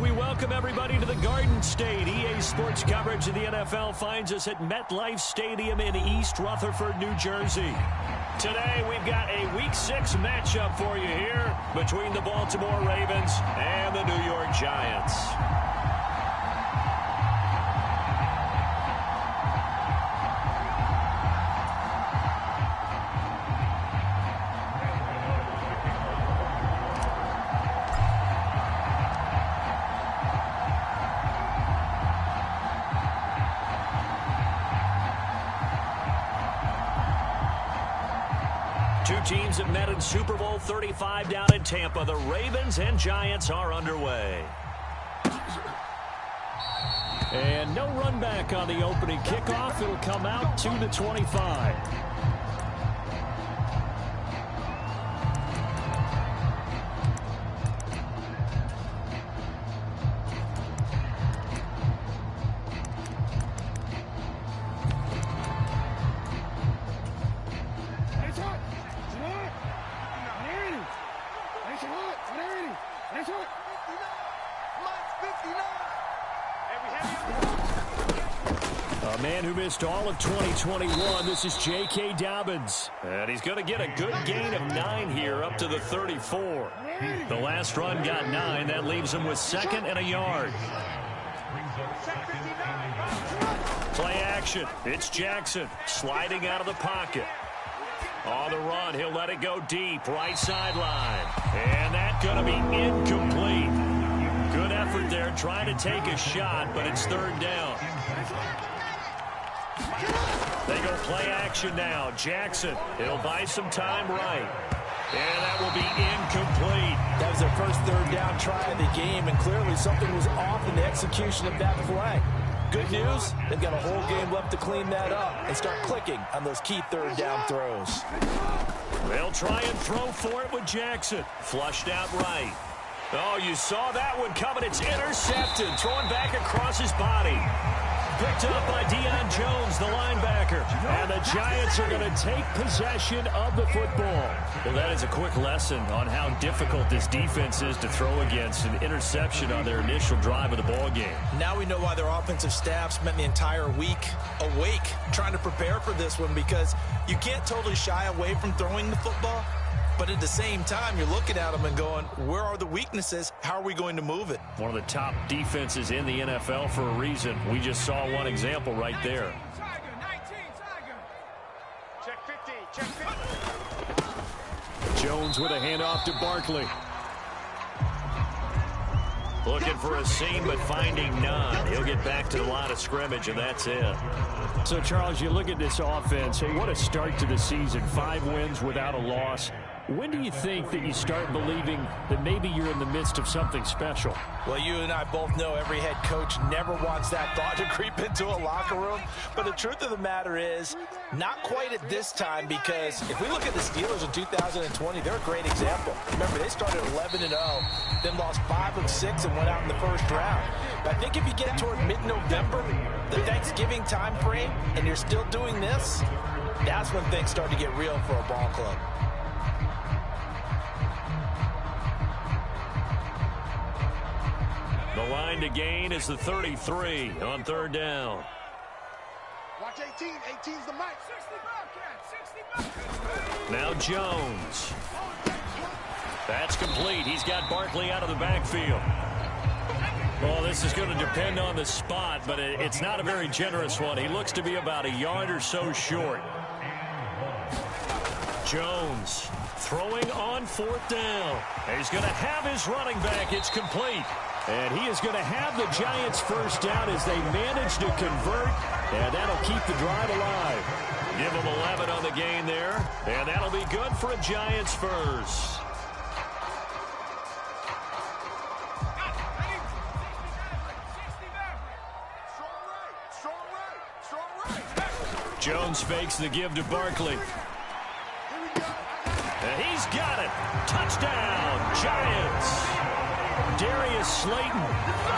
We welcome everybody to the Garden State. EA Sports coverage of the NFL finds us at MetLife Stadium in East Rutherford, New Jersey. Today, we've got a Week 6 matchup for you here between the Baltimore Ravens and the New York Giants. Two teams have met in Super Bowl 35 down in Tampa. The Ravens and Giants are underway. And no run back on the opening kickoff. It'll come out to the 25. A man who missed all of 2021, this is J.K. Dobbins. And he's going to get a good gain of 9 here up to the 34. The last run got 9. That leaves him with 2nd and a yard. Play action. It's Jackson sliding out of the pocket. On the run, he'll let it go deep, right sideline. And that's going to be incomplete. Good effort there, trying to take a shot, but it's 3rd down. They go play action now. Jackson, he'll buy some time right. And that will be incomplete. That was their first 3rd down try of the game, and clearly something was off in the execution of that play. Good news, they've got a whole game left to clean that up and start clicking on those key 3rd down throws. They'll try and throw for it with Jackson. Flushed out right. Oh, you saw that one coming. It's intercepted. Thrown back across his body. Picked up by Deion Jones, the linebacker. And the Giants are going to take possession of the football. Well, that is a quick lesson on how difficult this defense is to throw against. An interception on their initial drive of the ball game. Now we know why their offensive staff spent the entire week awake trying to prepare for this one, because you can't totally shy away from throwing the football. But at the same time, you're looking at them and going, where are the weaknesses? How are we going to move it? One of the top defenses in the NFL for a reason. We just saw one example right there. Check 50, check 50. Jones with a handoff to Barkley. Looking for a seam, but finding none. He'll get back to the line of scrimmage, and that's it. So, Charles, you look at this offense. Hey, what a start to the season. 5 wins without a loss. When do you think that you start believing that maybe you're in the midst of something special? Well, you and I both know every head coach never wants that thought to creep into a locker room. But the truth of the matter is, not quite at this time, because if we look at the Steelers in 2020, they're a great example. Remember, they started 11-0, then lost 5 of 6 and went out in the first round. But I think if you get toward mid-November, the Thanksgiving time frame, and you're still doing this, that's when things start to get real for a ball club. The line to gain is the 33 on 3rd down. Watch 18. 18's the mic. 60 Bobcat. Now Jones. That's complete. He's got Barkley out of the backfield. Well, this is going to depend on the spot, but it's not a very generous one. He looks to be about a yard or so short. Jones throwing on 4th down. And he's going to have his running back. It's complete. And he is going to have the Giants first down as they manage to convert. And that'll keep the drive alive. Give them 11 on the gain there. And that'll be good for a Giants first. Jones fakes the give to Barkley. And he's got it. Touchdown, Giants. Darius Slayton,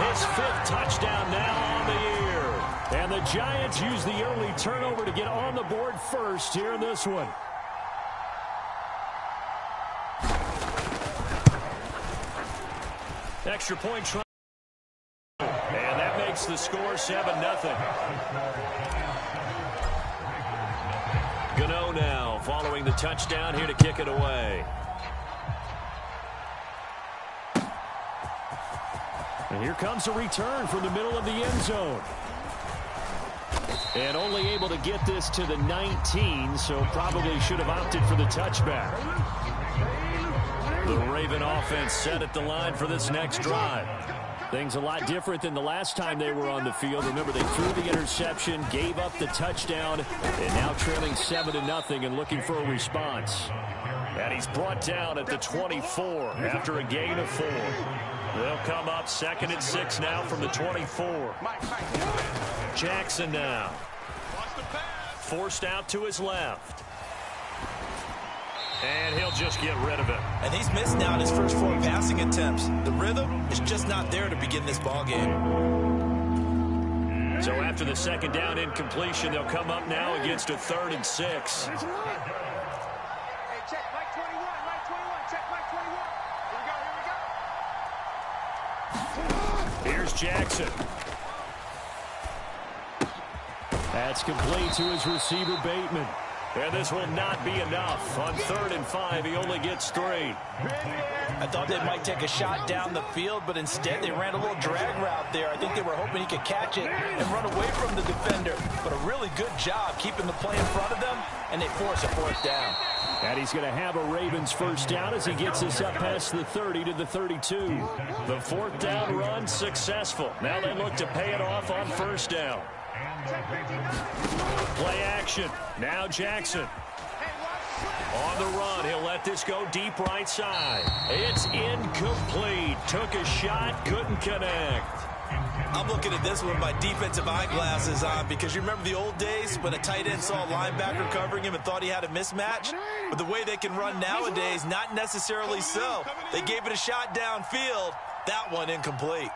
his 5th touchdown now on the year. And the Giants use the early turnover to get on the board first here in this one. Extra point try. makes the score 7-0. Gano now following the touchdown here to kick it away. And here comes a return from the middle of the end zone. And only able to get this to the 19, so probably should have opted for the touchback. The Raven offense set at the line for this next drive. Things a lot different than the last time they were on the field. Remember, they threw the interception, gave up the touchdown, and now trailing 7-0 and looking for a response. And he's brought down at the 24 after a gain of 4. They'll come up 2nd and 6 now from the 24. Jackson now. Forced out to his left. And he'll just get rid of it. And he's missed now in his first 4 passing attempts. The rhythm is just not there to begin this ball game. So after the 2nd down incompletion, they'll come up now against a 3rd and 6. Hey, check Mike 21, Mike 21, check Mike 21. Here we go, here we go. Here's Jackson. That's complete to his receiver, Bateman. And this will not be enough. On 3rd and 5, he only gets 3. I thought they might take a shot down the field, but instead they ran a little drag route there. I think they were hoping he could catch it and run away from the defender. But a really good job keeping the play in front of them, and they force a 4th down. And he's going to have a Ravens 1st down as he gets us up past the 30 to the 32. The 4th down run successful. Now they look to pay it off on 1st down. Play action. Now Jackson. On the run, he'll let this go deep right side. It's incomplete. Took a shot, couldn't connect. I'm looking at this with my defensive eyeglasses on because you remember the old days when a tight end saw a linebacker covering him and thought he had a mismatch? But the way they can run nowadays, not necessarily so. They gave it a shot downfield. That one incomplete.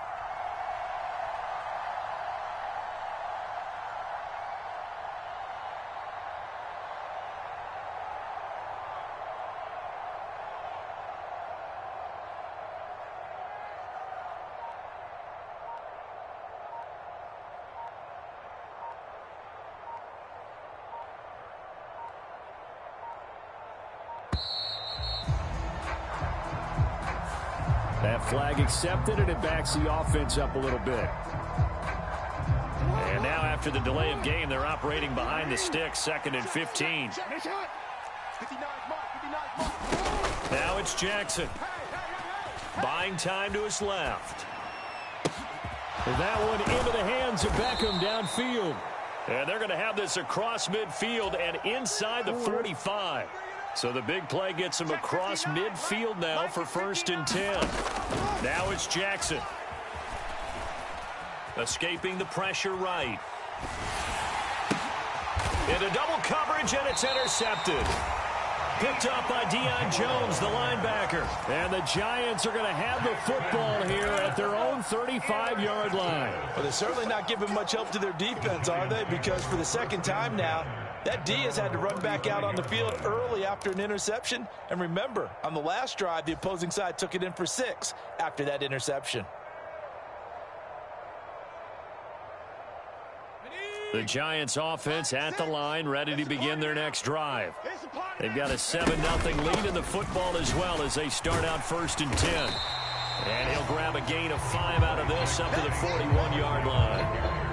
That flag accepted, and it backs the offense up a little bit. And now after the delay of game, they're operating behind the sticks, 2nd and 15. Now it's Jackson. Buying time to his left. And that one into the hands of Beckham downfield. And they're going to have this across midfield and inside the 45. So the big play gets him across midfield now for 1st and 10. Now it's Jackson. Escaping the pressure right. Into double coverage, and it's intercepted. Picked up by Deion Jones, the linebacker. And the Giants are going to have the football here at their own 35-yard line. Well, they're certainly not giving much help to their defense, are they? Because for the 2nd time now, that D has had to run back out on the field early after an interception. And remember, on the last drive, the opposing side took it in for 6 after that interception. The Giants offense at the line, ready to begin their next drive. They've got a 7-0 lead in the football as well as they start out 1st and 10. And he'll grab a gain of 5 out of this up to the 41-yard line.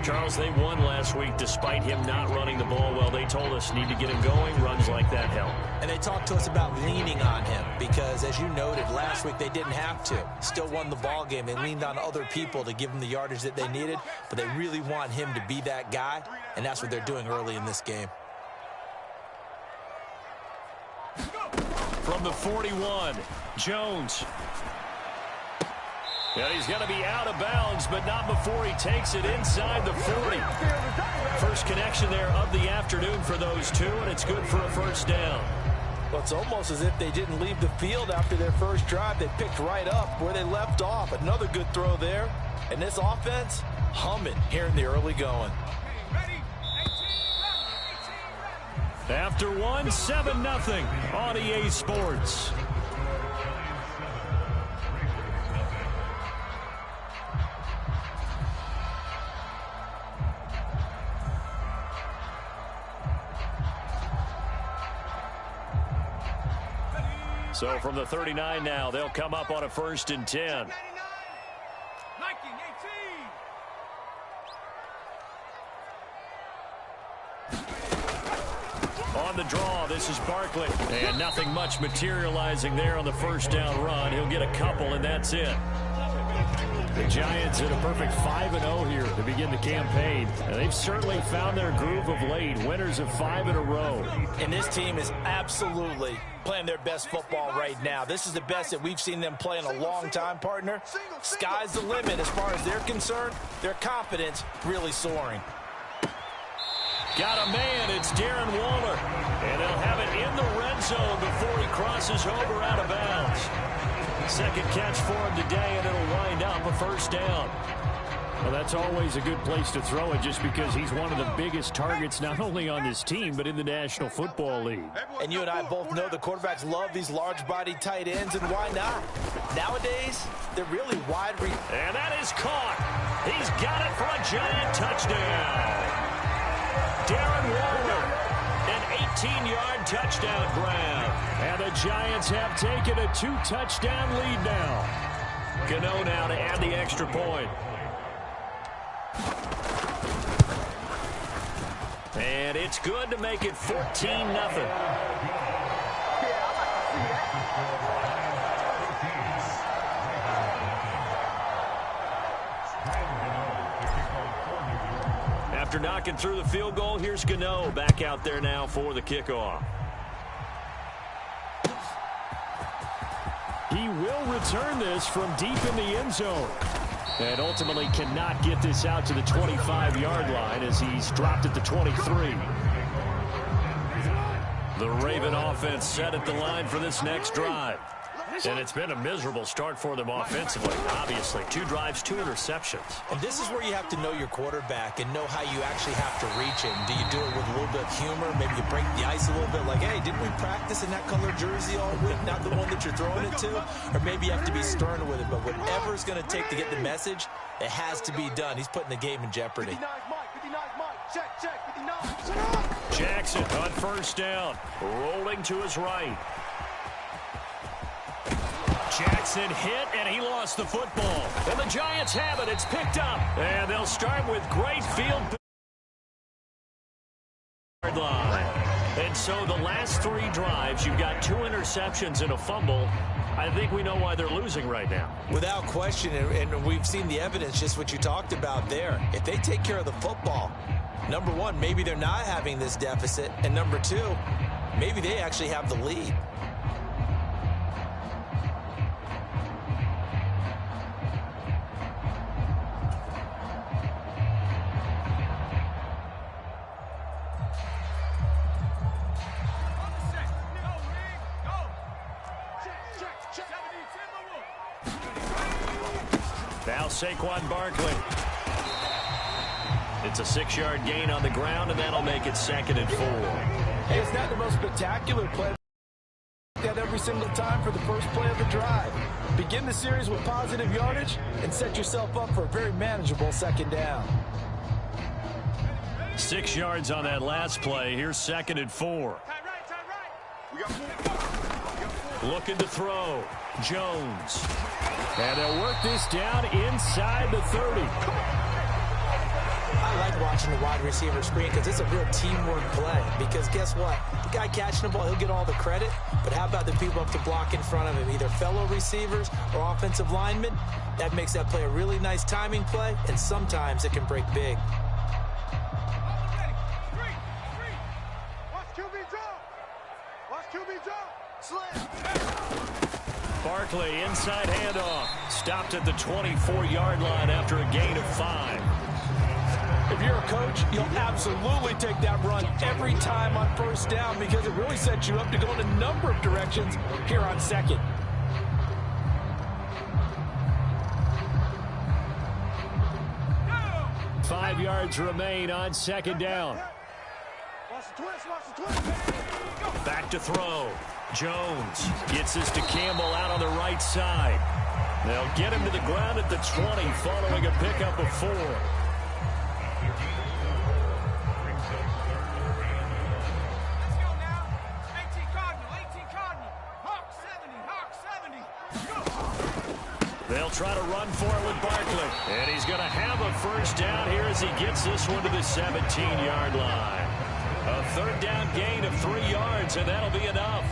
Charles, they won last week despite him not running the ball well. They told us need to get him going. Runs like that help. And they talked to us about leaning on him because, as you noted, last week they didn't have to. Still won the ball game. They leaned on other people to give them the yardage that they needed, but they really want him to be that guy, and that's what they're doing early in this game. From the 41, Jones. And he's going to be out of bounds, but not before he takes it inside the 40. First connection there of the afternoon for those two, and it's good for a 1st down. Well, it's almost as if they didn't leave the field after their first drive. They picked right up where they left off. Another good throw there. And this offense, humming here in the early going. After one, 7-0 on EA Sports. So from the 39 now, they'll come up on a 1st and 10. On the draw, this is Barkley. And nothing much materializing there on the 1st down run. He'll get a couple, and that's it. The Giants hit a perfect 5-0 here to begin the campaign. And they've certainly found their groove of late. Winners of 5 in a row. And this team is absolutely playing their best football right now. This is the best that we've seen them play in a long time, partner. Sky's the limit as far as they're concerned. Their confidence really soaring. Got a man, it's Darren Waller. And they'll have it in the red zone before he crosses over out of bounds. Second catch for him today, and it'll wind up a 1st down. Well, that's always a good place to throw it just because he's one of the biggest targets not only on this team but in the National Football League. And you and I both know the quarterbacks love these large-bodied tight ends, and why not? Nowadays, they're really wide. And that is caught. He's got it for a giant touchdown. Darren Waller, an 18-yard touchdown grab. And the Giants have taken a 2-touchdown lead now. Gano now to add the extra point. And it's good to make it 14-0. After knocking through the field goal, here's Gano back out there now for the kickoff. He will return this from deep in the end zone. And ultimately cannot get this out to the 25-yard line as he's dropped at the 23. The Raven offense set at the line for this next drive. And it's been a miserable start for them offensively. Obviously, 2 drives, 2 interceptions. And this is where you have to know your quarterback and know how you actually have to reach him. Do you do it with a little bit of humor? Maybe you break the ice a little bit like, hey, didn't we practice in that color jersey all week, not the one that you're throwing it to? Or maybe you have to be stern with it. But whatever it's going to take to get the message, it has to be done. He's putting the game in jeopardy. 59 Mike. Check, 59. Jackson on 1st down, rolling to his right. Jackson hit, and he lost the football. And the Giants have it. It's picked up. And they'll start with great field line. And so the last 3 drives, you've got 2 interceptions and a fumble. I think we know why they're losing right now. Without question, and we've seen the evidence, just what you talked about there. If they take care of the football, number 1, maybe they're not having this deficit. And number 2, maybe they actually have the lead. Now Saquon Barkley. It's a 6-yard gain on the ground, and that'll make it 2nd and 4. Hey, it's not the most spectacular play that every single time for the first play of the drive. Begin the series with positive yardage and set yourself up for a very manageable 2nd down. 6 yards on that last play. Here's 2nd and 4. Looking to throw. Jones. And they'll work this down inside the 30. I like watching the wide receiver screen because it's a real teamwork play. Because guess what? The guy catching the ball, he'll get all the credit. But how about the people up to block in front of him? Either fellow receivers or offensive linemen. That makes that play a really nice timing play. And sometimes it can break big. Barkley, inside handoff. Stopped at the 24-yard line after a gain of 5. If you're a coach, you'll absolutely take that run every time on 1st down because it really sets you up to go in a number of directions here on 2nd. No! 5 yards remain on 2nd down. Back to throw. Jones gets this to Campbell out on the right side. They'll get him to the ground at the 20 following a pickup of 4. They'll try to run for it with Barkley. And he's going to have a first down here as he gets this one to the 17-yard line. A third down gain of 3 yards, and that'll be enough.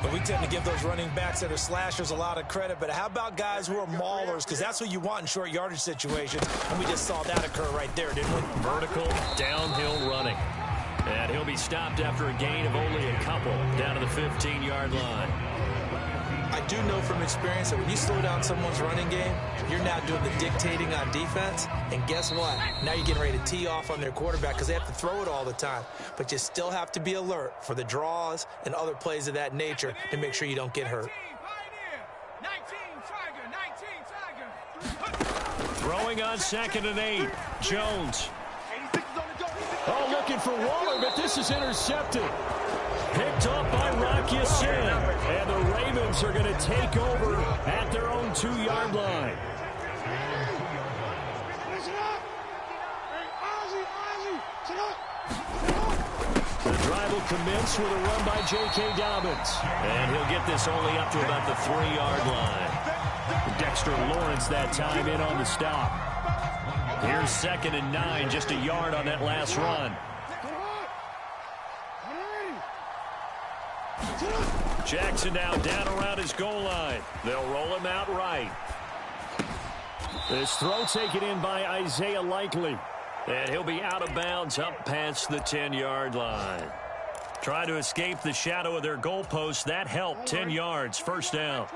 But we tend to give those running backs that are slashers a lot of credit. But how about guys who are maulers? Because that's what you want in short yardage situations. And we just saw that occur right there, didn't we? Vertical downhill running. And he'll be stopped after a gain of only a couple down to the 15-yard line. I do know from experience that when you slow down someone's running game, you're now doing the dictating on defense. And guess what? Now you're getting ready to tee off on their quarterback because they have to throw it all the time. But you still have to be alert for the draws and other plays of that nature to make sure you don't get hurt. Throwing on 2nd and 8. Jones. Oh, looking for Waller, but this is intercepted. Picked up by Rocky Sin. And the Ravens are going to take over at their own 2-yard line. The drive will commence with a run by J.K. Dobbins. And he'll get this only up to about the 3-yard line. Dexter Lawrence that time in on the stop. Here's 2nd and 9, just a yard on that last run. Jackson now down around his goal line. They'll roll him out right. This throw taken in by Isaiah Likely. And he'll be out of bounds up past the 10-yard line. Trying to escape the shadow of their goalpost. That helped. 10 yards. First down.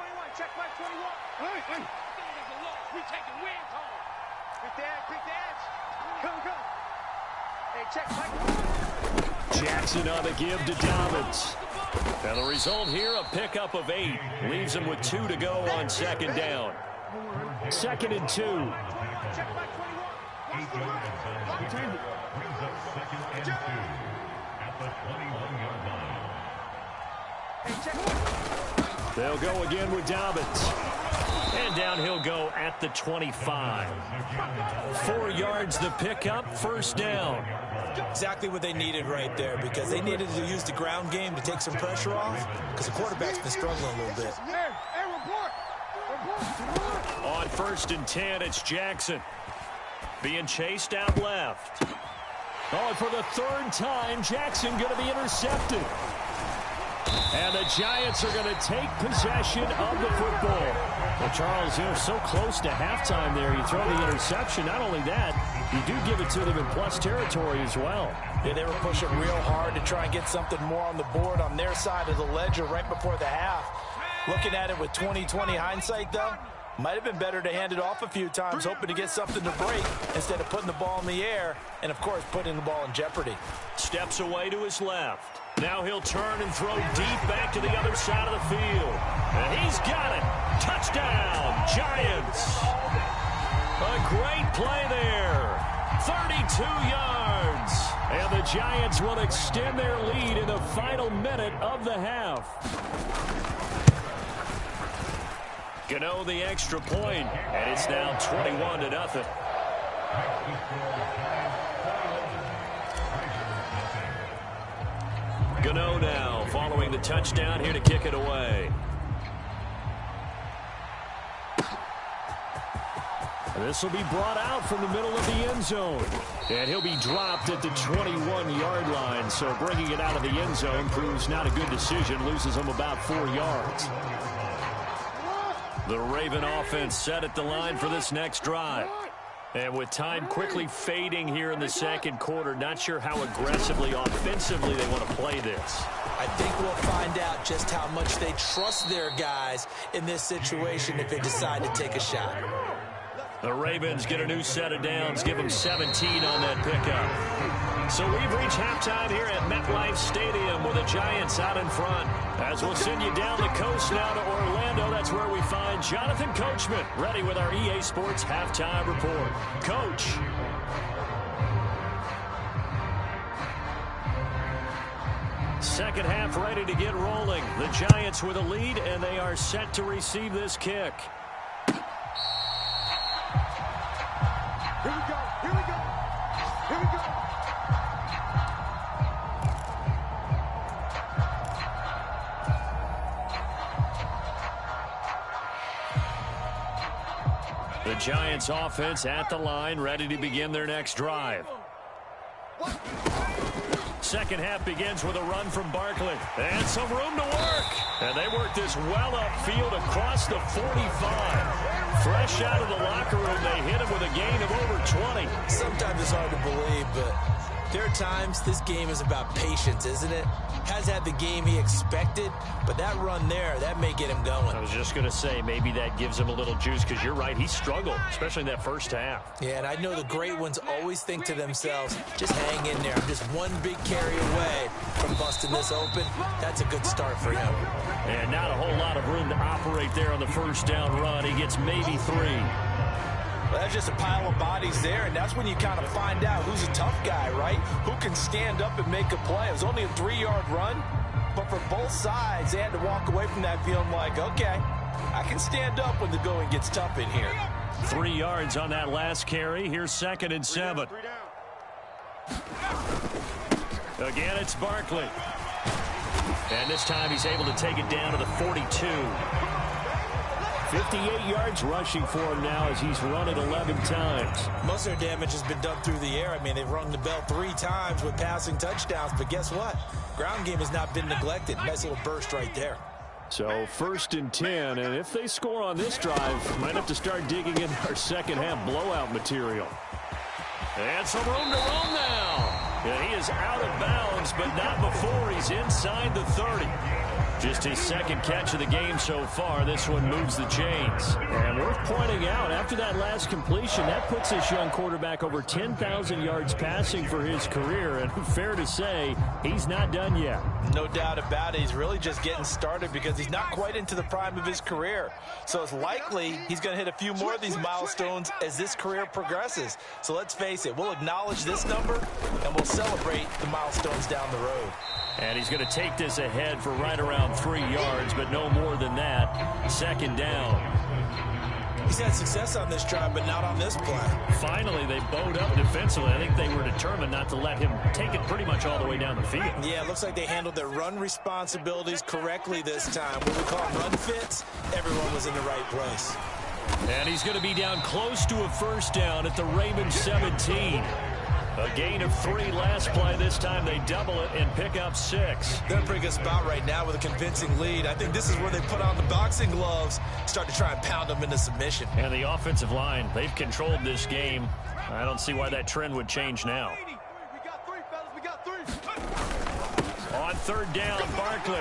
Jackson on the give to Dobbins. And the result here, a pickup of 8. Leaves him with 2 to go on 2nd down. 2nd and 2. They'll go again with Dobbins. And down he'll go at the 25. 4 yards the pickup, first down. Exactly what they needed right there, because they needed to use the ground game to take some pressure off, because the quarterback's been struggling a little bit. On 1st and 10, it's Jackson. Being chased out left. Oh, and for the 3rd time, Jackson going to be intercepted. And the Giants are going to take possession of the football. Well, Charles, you're so close to halftime there. You throw the interception. Not only that, you do give it to them in plus territory as well. Yeah, they were pushing real hard to try and get something more on the board on their side of the ledger right before the half. Looking at it with 20/20 hindsight, though, might have been better to hand it off a few times, hoping to get something to break instead of putting the ball in the air and, of course, putting the ball in jeopardy. Steps away to his left. Now he'll turn and throw deep back to the other side of the field. And he's got it. Touchdown, Giants. A great play there. 32 yards. And the Giants will extend their lead in the final minute of the half. Gano the extra point, and it's now 21-0. Gano now following the touchdown here to kick it away. This will be brought out from the middle of the end zone. And he'll be dropped at the 21-yard line. So bringing it out of the end zone proves not a good decision. Loses him about 4 yards. The Raven offense set at the line for this next drive. And with time quickly fading here in the second quarter, not sure how aggressively, offensively they want to play this. I think we'll find out just how much they trust their guys in this situation if they decide to take a shot. The Ravens get a new set of downs, give them 17 on that pickup. So we've reached halftime here at MetLife Stadium with the Giants out in front. As we'll send you down the coast now to Orlando, that's where we find Jonathan Coachman, ready with our EA Sports Halftime Report. Coach. Second half ready to get rolling. The Giants with a lead, and they are set to receive this kick. Here we go. Here we go. Here we go. The Giants offense at the line, ready to begin their next drive. Second half begins with a run from Barkley. And some room to work. And they work this well upfield across the 45. Fresh out of the locker room, they hit him with a gain of over 20. Sometimes it's hard to believe, but there are times this game is about patience, isn't it? Has had the game he expected, but that run there, that may get him going. I was just going to say, maybe that gives him a little juice, because you're right, he struggled, especially in that first half. Yeah, and I know the great ones always think to themselves, just hang in there. I'm just one big carry away from busting this open. That's a good start for him. And not a whole lot of room to operate there on the first down run. He gets maybe 3. Well, that's just a pile of bodies there, and that's when you kind of find out who's a tough guy, right? Who can stand up and make a play. It was only a 3-yard run, but for both sides, they had to walk away from that feeling like, okay, I can stand up when the going gets tough in here. 3 yards on that last carry. Here's 2nd and 7. Again, it's Barkley. And this time he's able to take it down to the 42. 58 yards rushing for him now as he's run it 11 times. Most of their damage has been done through the air. I mean, they've rung the bell 3 times with passing touchdowns, but guess what? Ground game has not been neglected. Nice little burst right there. So 1st and 10, and if they score on this drive, might have to start digging in our second half blowout material. And some room to roam now. Yeah, he is out of bounds, but not before he's inside the 30. Just his 2nd catch of the game so far. This one moves the chains. And worth pointing out, after that last completion, that puts this young quarterback over 10,000 yards passing for his career. And fair to say, he's not done yet. No doubt about it. He's really just getting started because he's not quite into the prime of his career. So it's likely he's going to hit a few more of these milestones as this career progresses. So let's face it, we'll acknowledge this number and we'll celebrate the milestones down the road. And he's going to take this ahead for right around 3 yards, but no more than that. 2nd down. He's had success on this drive, but not on this play. Finally, they bowed up defensively. I think they were determined not to let him take it pretty much all the way down the field. Yeah, it looks like they handled their run responsibilities correctly this time. What we call run fits, everyone was in the right place. And he's going to be down close to a 1st down at the Ravens 17. A gain of 3 last play. This time they double it and pick up 6. They're in a pretty good spot right now with a convincing lead. I think this is where they put on the boxing gloves, start to try and pound them into submission. And the offensive line, they've controlled this game. I don't see why that trend would change now. We got 3, fellas. We got 3. On 3rd down, Barkley.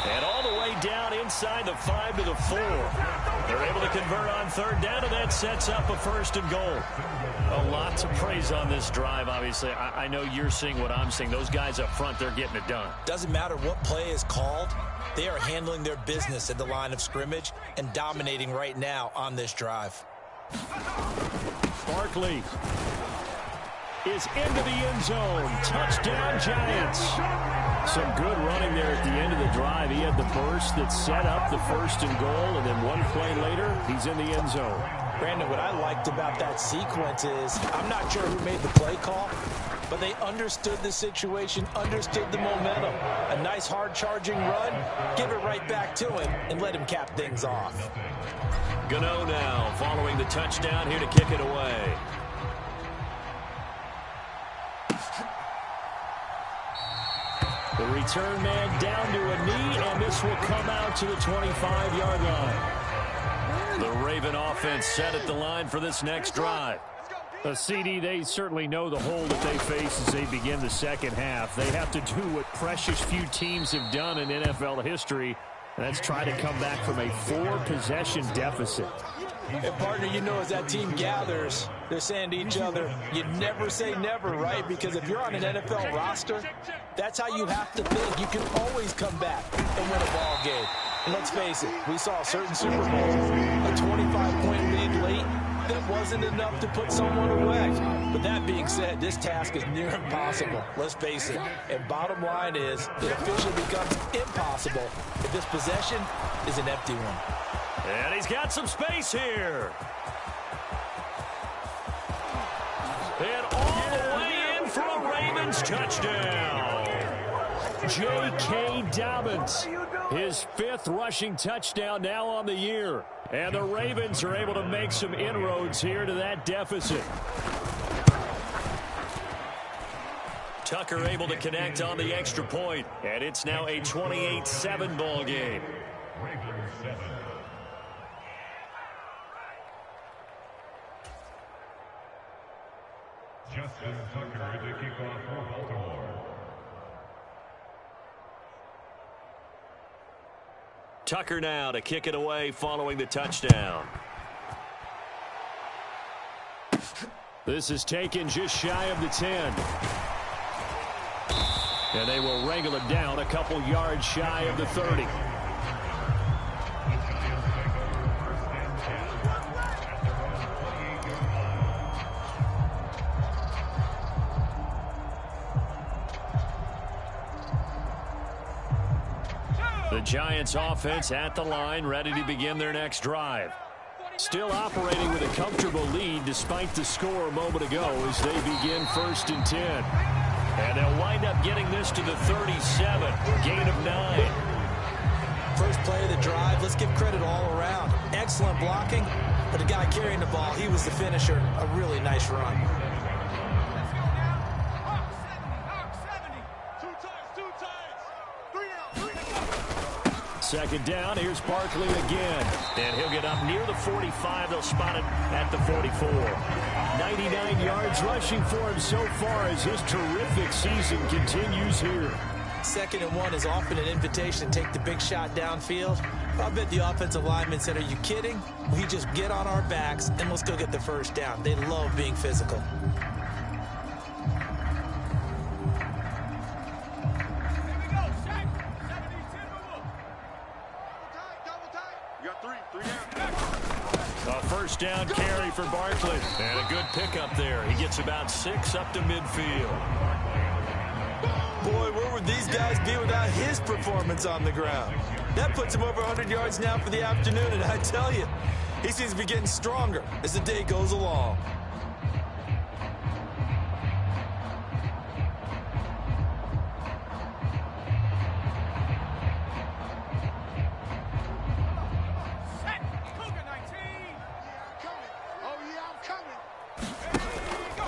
And all the way down inside the 5 to the 4. They're able to convert on 3rd down, and that sets up a 1st and goal. A lot to praise on this drive, obviously. I know you're seeing what I'm seeing. Those guys up front, they're getting it done. Doesn't matter what play is called. They are handling their business at the line of scrimmage and dominating right now on this drive. Barkley is into the end zone. Touchdown, Giants. Some good running there at the end of the drive. He had the burst that set up the 1st and goal, and then one play later, he's in the end zone. Brandon, what I liked about that sequence is, I'm not sure who made the play call, but they understood the situation, understood the momentum. A nice hard-charging run, give it right back to him, and let him cap things off. Gano now, following the touchdown, here to kick it away. The return man down to a knee, and this will come out to the 25-yard line. The Raven offense set at the line for this next drive. CD, they certainly know the hole that they face as they begin the 2nd half. They have to do what precious few teams have done in NFL history, and that's try to come back from a 4-possession deficit. And partner, you know, as that team gathers, they're saying to each other, you never say never, right? Because if you're on an NFL roster, that's how you have to think. You can always come back and win a ball game. And let's face it, we saw a certain Super Bowl, a 25-point lead late, that wasn't enough to put someone away. But that being said, this task is near impossible. Let's face it. And bottom line is, it officially becomes impossible if this possession is an empty one. And he's got some space here. And all the way in for a Ravens touchdown. J.K. Dobbins. His 5th rushing touchdown now on the year. And the Ravens are able to make some inroads here to that deficit. Tucker able to connect on the extra point. And it's now a 28-7 ball game. Justin Tucker to kick off for Baltimore. Tucker now to kick it away following the touchdown. This is taken just shy of the 10. And they will wrangle it down a couple yards shy of the 30. The Giants offense at the line, ready to begin their next drive. Still operating with a comfortable lead despite the score a moment ago as they begin 1st and 10. And they'll wind up getting this to the 37, gain of 9. First play of the drive, let's give credit all around. Excellent blocking, but the guy carrying the ball, he was the finisher. A really nice run. Second down, here's Barkley again. And he'll get up near the 45. They'll spot it at the 44. 99 yards rushing for him so far as his terrific season continues here. 2nd and 1 is often an invitation to take the big shot downfield. I bet the offensive lineman said, are you kidding? We just get on our backs and let's go get the first down. They love being physical. First down carry for Barkley. And a good pickup there. He gets about 6 up to midfield. Boy, where would these guys be without his performance on the ground? That puts him over 100 yards now for the afternoon, and I tell you, he seems to be getting stronger as the day goes along.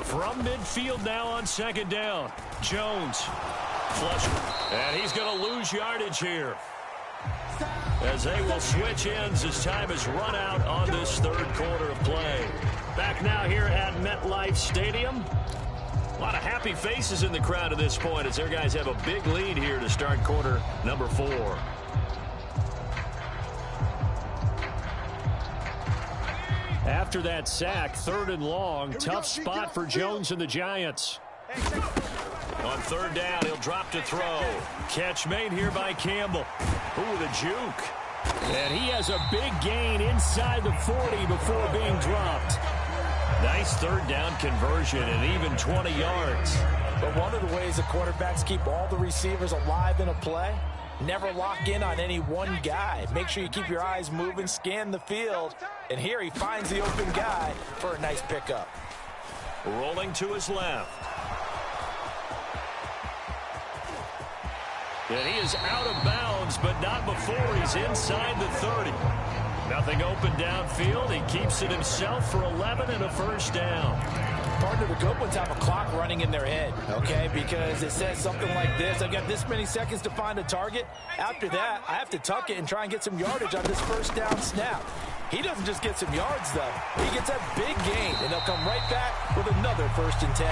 From midfield now on 2nd down. Jones. Flush. And he's going to lose yardage here. As they will switch ends as time is run out on this 3rd quarter of play. Back now here at MetLife Stadium. A lot of happy faces in the crowd at this point as their guys have a big lead here to start quarter number 4. After that sack, 3rd and long, tough spot for Jones and the Giants. On 3rd down, he'll drop to throw. Catch made here by Campbell. Ooh, the juke. And he has a big gain inside the 40 before being dropped. Nice 3rd down conversion and even 20 yards. But one of the ways the quarterbacks keep all the receivers alive in a play, never lock in on any one guy. Make sure you keep your eyes moving, scan the field. And here he finds the open guy for a nice pickup. Rolling to his left. And he is out of bounds, but not before he's inside the 30. Nothing open downfield. He keeps it himself for 11 and a first down. Partner, the good ones have a clock running in their head, okay? Because it says something like this. I've got this many seconds to find a target. After that, I have to tuck it and try and get some yardage on this first down snap. He doesn't just get some yards, though. He gets a big gain, and they'll come right back with another 1st and 10.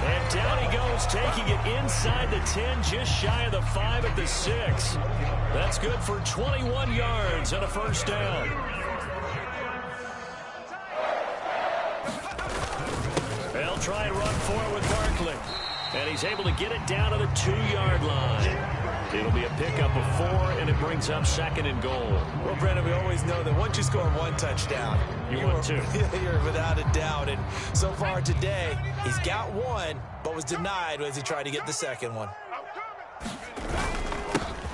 And down he goes, taking it inside the 10, just shy of the 5 at the 6. That's good for 21 yards and a first down. They'll try and run for it with Barkley. And he's able to get it down to the 2-yard line. It'll be a pickup of 4, and it brings up 2nd and goal. Well, Brandon, we always know that once you score 1 touchdown, you want 2. You're without a doubt. And so far today, he's got 1, but was denied as he tried to get the 2nd one.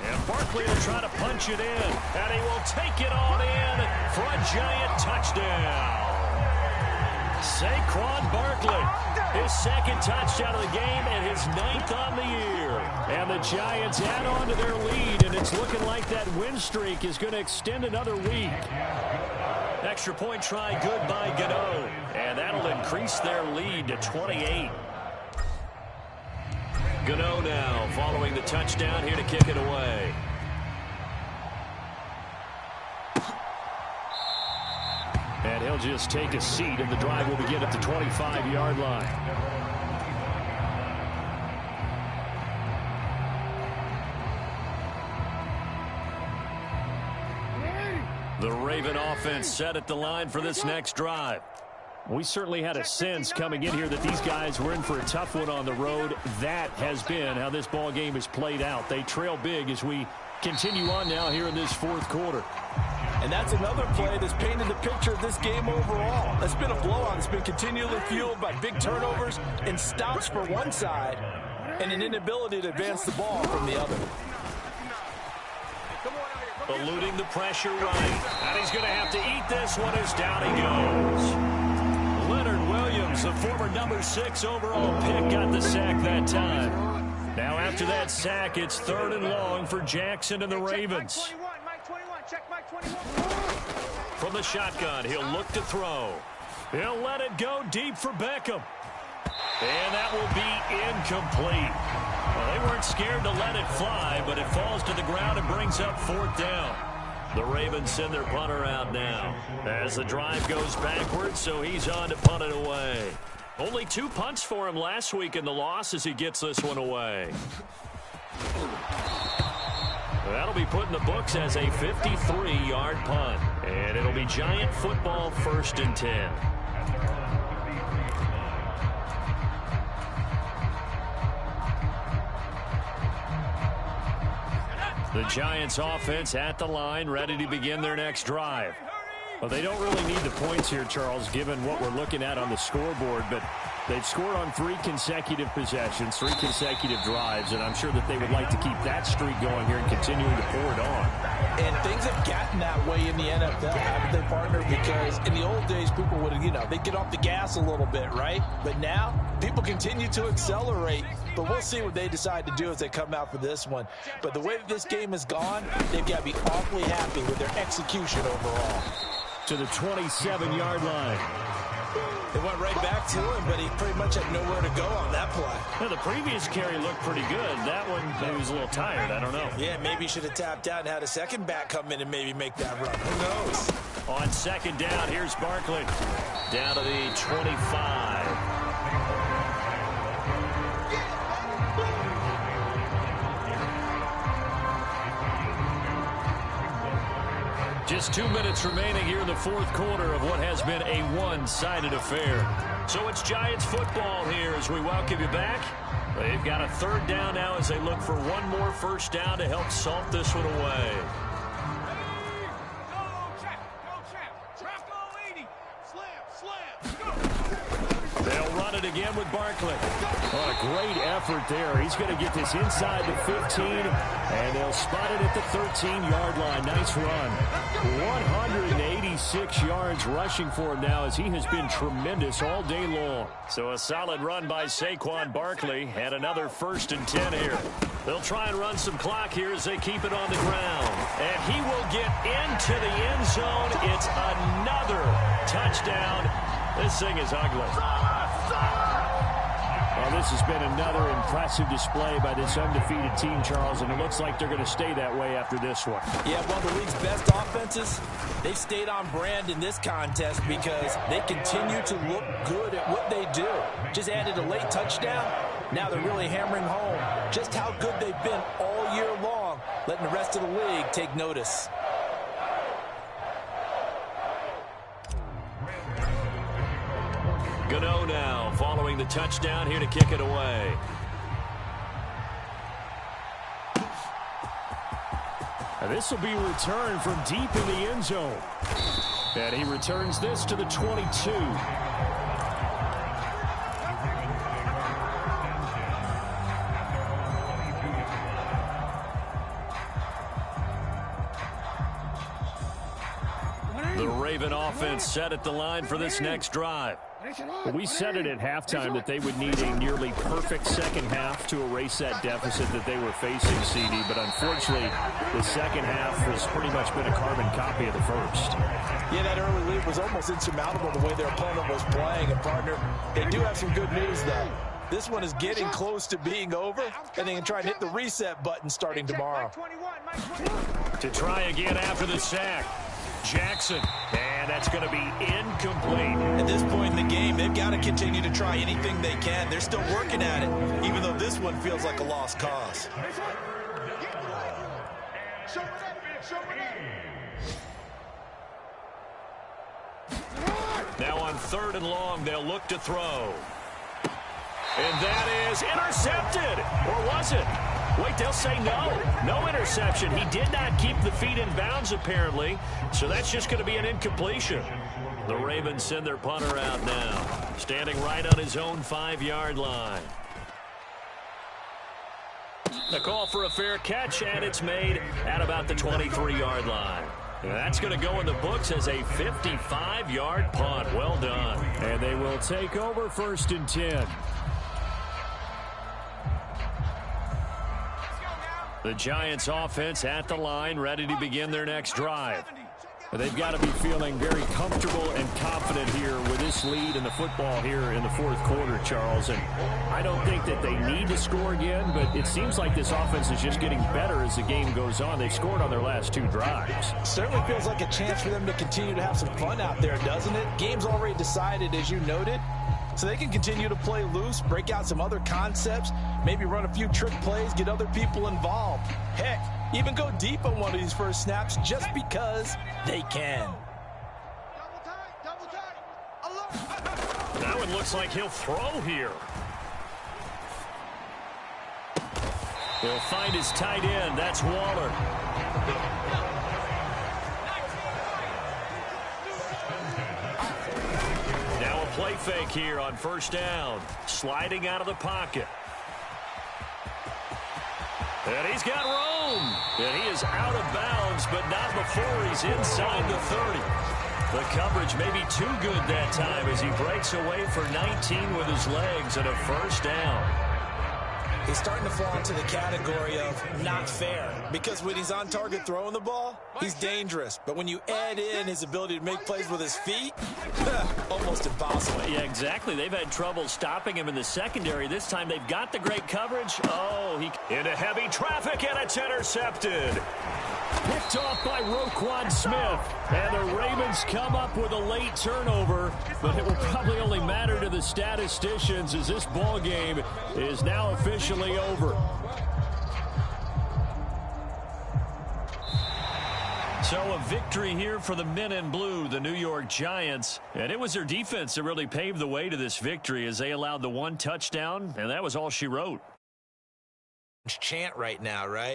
And Barkley will try to punch it in, and he will take it on in for a Giant touchdown. Saquon Barkley, his second touchdown of the game and his 9th on the year. And the Giants add on to their lead, and it's looking like that win streak is going to extend another week. Extra point try good by Gano, and that'll increase their lead to 28. Gano now following the touchdown here to kick it away. And he'll just take a seat, and the drive will begin at the 25-yard line. The Raven offense set at the line for this next drive. We certainly had a sense coming in here that these guys were in for a tough one on the road. That has been how this ball game has played out. They trail big as we continue on now here in this fourth quarter. And that's another play that's painted the picture of this game overall. It's been a blowout. It's been continually fueled by big turnovers and stops for one side and an inability to advance the ball from the other. Eluding the pressure right. And he's going to have to eat this one as down he goes. Leonard Williams, the former number 6 overall pick, got the sack that time. Now after that sack, it's 3rd and long for Jackson and the Ravens. From the shotgun, he'll look to throw. He'll let it go deep for Beckham. And that will be incomplete. Well, they weren't scared to let it fly, but it falls to the ground and brings up 4th down. The Ravens send their punter out now as the drive goes backwards, so he's on to punt it away. Only 2 punts for him last week in the loss as he gets this one away. That'll be put in the books as a 53-yard punt. And it'll be Giant football 1st and 10. The Giants offense at the line, ready to begin their next drive. Well, they don't really need the points here, Charles, given what we're looking at on the scoreboard, but they've scored on 3 consecutive possessions, 3 consecutive drives, and I'm sure that they would like to keep that streak going here and continuing to pour it on. And things have gotten that way in the NFL, haven't they, partner? Because in the old days, people would, they'd get off the gas a little bit, right? But now, people continue to accelerate. But we'll see what they decide to do as they come out for this one. But the way that this game has gone, they've got to be awfully happy with their execution overall. To the 27-yard line. They went right back to him, but he pretty much had nowhere to go on that play. Now, the previous carry looked pretty good. That one, maybe was a little tired. I don't know. Yeah, maybe he should have tapped out and had a second back come in and maybe make that run. Who knows? On 2nd down, here's Barkley. Down to the 25. Just 2 minutes remaining here in the fourth quarter of what has been a one-sided affair. So it's Giants football here as we welcome you back. They've got a 3rd down now as they look for one more 1st down to help salt this one away. They'll run it again with Barkley. Oh, a great effort there. He's going to get this inside the 15, and they'll spot it at the 13-yard line. Nice run. 186 yards rushing for him now as he has been tremendous all day long. So a solid run by Saquon Barkley and another 1st and 10 here. They'll try and run some clock here as they keep it on the ground. And he will get into the end zone. It's another touchdown. This thing is ugly. Well, this has been another impressive display by this undefeated team, Charles, and it looks like they're going to stay that way after this one. Yeah, one of the league's best offenses. They've stayed on brand in this contest because they continue to look good at what they do. Just added a late touchdown. Now they're really hammering home just how good they've been all year long, letting the rest of the league take notice. Gano now following the touchdown here to kick it away. And this will be returned from deep in the end zone. And he returns this to the 22. The Raven offense set at the line for this next drive. We said it at halftime that they would need a nearly perfect second half to erase that deficit that they were facing, CD. But unfortunately, the second half has pretty much been a carbon copy of the first. Yeah, that early lead was almost insurmountable the way their opponent was playing. And, partner, they do have some good news, though. This one is getting close to being over, and they can try and hit the reset button starting tomorrow. To try again after the sack. Jackson, and that's going to be incomplete. At this point in the game, they've got to continue to try anything they can. They're still working at it, even though this one feels like a lost cause. Now on 3rd and long, they'll look to throw. And that is intercepted. Or was it? Wait, they'll say no. No interception. He did not keep the feet in bounds, apparently. So that's just going to be an incompletion. The Ravens send their punter out now. Standing right on his own 5-yard line. The call for a fair catch, and it's made at about the 23-yard line. That's going to go in the books as a 55-yard punt. Well done. And they will take over 1st and 10. The Giants offense at the line, ready to begin their next drive. They've got to be feeling very comfortable and confident here with this lead in the football here in the 4th quarter, Charles. And I don't think that they need to score again, but it seems like this offense is just getting better as the game goes on. They've scored on their last 2 drives. Certainly feels like a chance for them to continue to have some fun out there, doesn't it? Game's already decided, as you noted. So they can continue to play loose, break out some other concepts, maybe run a few trick plays, get other people involved. Heck, even go deep on one of these first snaps just because they can. That one looks like he'll throw here. He'll find his tight end. That's Waller. Now a play fake here on 1st down. Sliding out of the pocket. And he's got room. And he is out of bounds, but not before he's inside the 30. The coverage may be too good that time as he breaks away for 19 with his legs and a 1st down. He's starting to fall into the category of not fair, because when he's on target throwing the ball, he's dangerous. But when you add in his ability to make plays with his feet, almost impossible. Yeah, exactly. They've had trouble stopping him in the secondary. This time they've got the great coverage. Oh, he into heavy traffic, and it's intercepted. Picked off by Roquan Smith. And the Ravens come up with a late turnover, but it will probably only matter to the statisticians as this ball game is now officially over. So a victory here for the men in blue, the New York Giants. And it was their defense that really paved the way to this victory as they allowed the 1 touchdown, and that was all she wrote. Chant right now, right?